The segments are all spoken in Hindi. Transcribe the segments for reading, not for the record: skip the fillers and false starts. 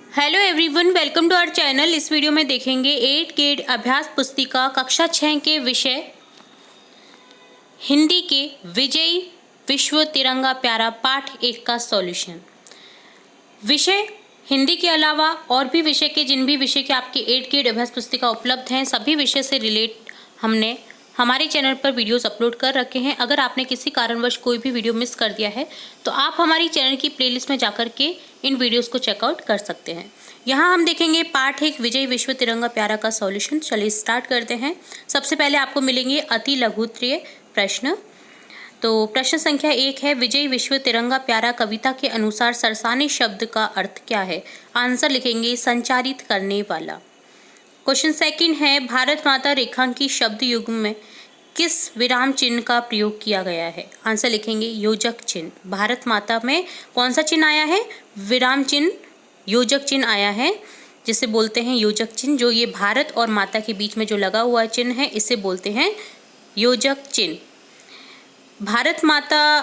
Hello everyone, welcome to our channel. इस वीडियो में देखेंगे 8 गेट अभ्यास पुस्तिका कक्षा 6 के विषय हिंदी के विजयी विश्व तिरंगा प्यारा पाठ 1 का सॉल्यूशन। विषय हिंदी के अलावा और भी विषय के जिन भी विषय के आपके 8 गेट अभ्यास पुस्तिका उपलब्ध हैं, सभी विषय से रिलेट हमने हमारे चैनल पर वीडियोस अपलोड कर रखे हैं। अगर आपने किसी कारणवश कोई भी वीडियो मिस कर दिया है तो आप हमारी चैनल की प्लेलिस्ट में जाकर के इन वीडियोस को चेकआउट कर सकते हैं। यहाँ हम देखेंगे पाठ 1 विजय विश्व तिरंगा प्यारा का सॉल्यूशन। चलिए स्टार्ट करते हैं। सबसे पहले आपको मिलेंगे अति लघुत्तरीय प्रश्न। तो प्रश्न संख्या 1 है, विजय विश्व तिरंगा प्यारा कविता के अनुसार सरसाने शब्द का अर्थ क्या है? आंसर लिखेंगे संचारित करने वाला। क्वेश्चन सेकंड है, भारत माता रेखांकित शब्द युग्म में किस विराम चिन्ह का प्रयोग किया गया है? आंसर लिखेंगे योजक चिन्ह। भारत माता में कौन सा चिन्ह आया है? विराम चिन्ह, योजक चिन्ह आया है, जिसे बोलते हैं योजक चिन्ह। जो ये भारत और माता के बीच में जो लगा हुआ चिन्ह है, इसे बोलते हैं योजक चिन्ह। भारत माता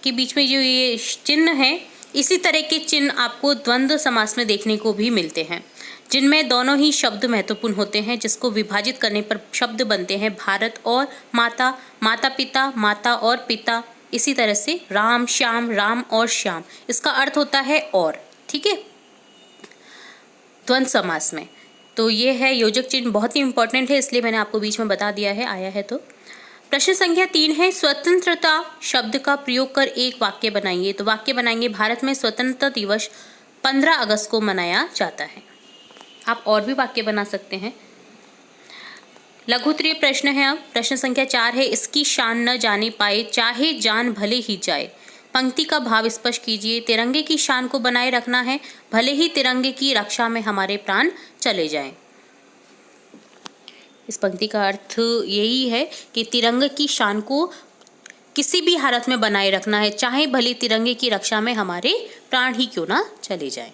के बीच में जो ये चिन्ह है, इसी तरह के चिन्ह आपको द्वंद्व समास में देखने को भी मिलते हैं, जिनमें दोनों ही शब्द महत्वपूर्ण होते हैं, जिसको विभाजित करने पर शब्द बनते हैं भारत और माता, माता पिता, माता और पिता। इसी तरह से राम श्याम, राम और श्याम, इसका अर्थ होता है और, ठीक है, द्वंद्व समास में। तो ये है योजक चिन्ह, बहुत ही इंपॉर्टेंट है, इसलिए मैंने आपको बीच में बता दिया है, आया है तो। प्रश्न संख्या 3 है, स्वतंत्रता शब्द का प्रयोग कर एक वाक्य बनाइए। तो वाक्य बनाएंगे, भारत में स्वतंत्रता दिवस 15 अगस्त को मनाया जाता है। आप और भी वाक्य बना सकते हैं। लघुत्तरीय प्रश्न है अब, प्रश्न संख्या 4 है, इसकी शान न जाने पाए चाहे जान भले ही जाए। पंक्ति का भाव स्पष्ट कीजिए। तिरंगे की शान को बनाए रखना है, भले ही तिरंगे की रक्षा में हमारे प्राण चले जाएं। इस पंक्ति का अर्थ यही है कि तिरंगे की शान को किसी भी हालत में बनाए रखना है, चाहे भले तिरंगे की रक्षा में हमारे प्राण ही क्यों ना चले जाएं।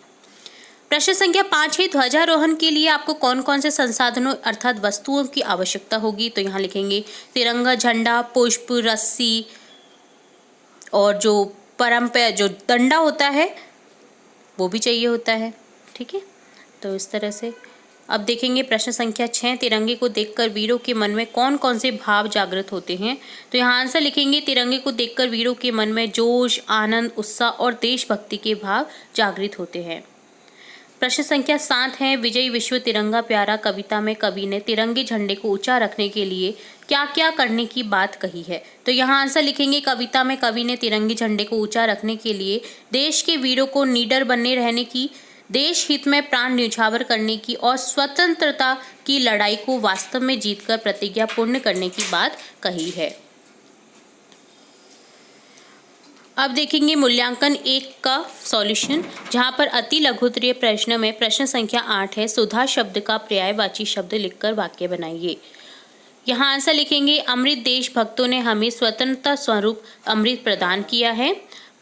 प्रश्न संख्या 5 है, ध्वजारोहण के लिए आपको कौन कौन से संसाधनों अर्थात वस्तुओं की आवश्यकता होगी? तो यहाँ लिखेंगे तिरंगा झंडा, पुष्प, रस्सी और जो परंपरा जो डंडा होता है वो भी चाहिए होता है, ठीक है। तो इस तरह से अब देखेंगे प्रश्न संख्या 6, तिरंगे को देखकर वीरों के मन में कौन कौन से भाव जागृत होते हैं? तो यहाँ आंसर लिखेंगे तिरंगे को देखकर वीरों के मन में जोश, आनंद, उत्साह और देशभक्ति के भाव जागृत होते हैं। प्रश्न संख्या 7 है, विजयी विश्व तिरंगा प्यारा कविता में कवि ने तिरंगे झंडे को ऊंचा रखने के लिए क्या क्या करने की बात कही है? तो यहाँ आंसर लिखेंगे कविता में कवि ने तिरंगे झंडे को ऊंचा रखने के लिए देश के वीरों को निडर बने रहने की, देश हित में प्राण न्यौछावर करने की और स्वतंत्रता की लड़ाई को वास्तव में जीतकर प्रतिज्ञा पूर्ण करने की बात कही है। अब देखेंगे मूल्यांकन 1 का सॉल्यूशन, जहां पर अति लघुत्तरीय प्रश्न में प्रश्न संख्या 8 है, सुधा शब्द का पर्यायवाची शब्द लिखकर वाक्य बनाइए। यहाँ आंसर लिखेंगे अमृत देश भक्तों ने हमें स्वतंत्रता स्वरूप अमृत प्रदान किया है।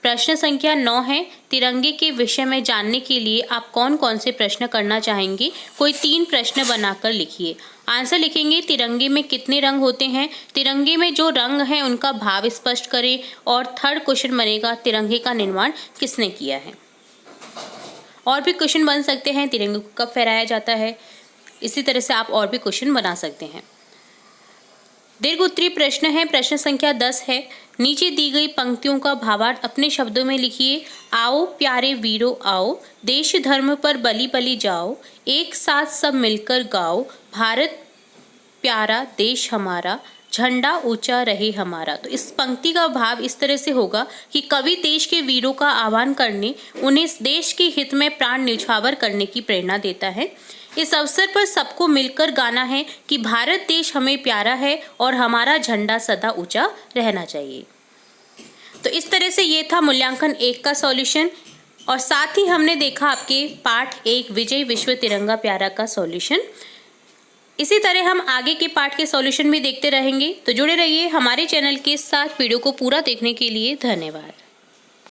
प्रश्न संख्या 9 है, तिरंगे के विषय में जानने के लिए आप कौन कौन से प्रश्न करना चाहेंगे? कोई 3 प्रश्न बनाकर लिखिए। आंसर लिखेंगे तिरंगे में कितने रंग होते हैं? तिरंगे में जो रंग हैं उनका भाव स्पष्ट करें। और थर्ड क्वेश्चन बनेगा, तिरंगे का निर्माण किसने किया है? और भी क्वेश्चन बन सकते हैं, तिरंगे को कब फहराया जाता है, इसी तरह से आप और भी क्वेश्चन बना सकते हैं। दीर्घ उत्तरीय प्रश्न है, प्रश्न संख्या 10 है, नीचे दी गई पंक्तियों का भावार्थ अपने शब्दों में लिखिए। आओ प्यारे वीरों आओ, देश धर्म पर बलि बलि जाओ, एक साथ सब मिलकर गाओ, भारत प्यारा देश हमारा, झंडा ऊंचा रहे हमारा। तो इस पंक्ति का भाव इस तरह से होगा कि कवि देश के वीरों का आह्वान करने, उन्हें देश के हित में प्राण न्यौछावर करने की प्रेरणा देता है। इस अवसर पर सबको मिलकर गाना है कि भारत देश हमें प्यारा है और हमारा झंडा सदा ऊंचा रहना चाहिए। तो इस तरह से ये था मूल्यांकन 1 का सॉल्यूशन, और साथ ही हमने देखा आपके पाठ 1 विजय विश्व तिरंगा प्यारा का सॉल्यूशन। इसी तरह हम आगे के पाठ के सॉल्यूशन भी देखते रहेंगे, तो जुड़े रहिए हमारे चैनल के साथ। वीडियो को पूरा देखने के लिए धन्यवाद।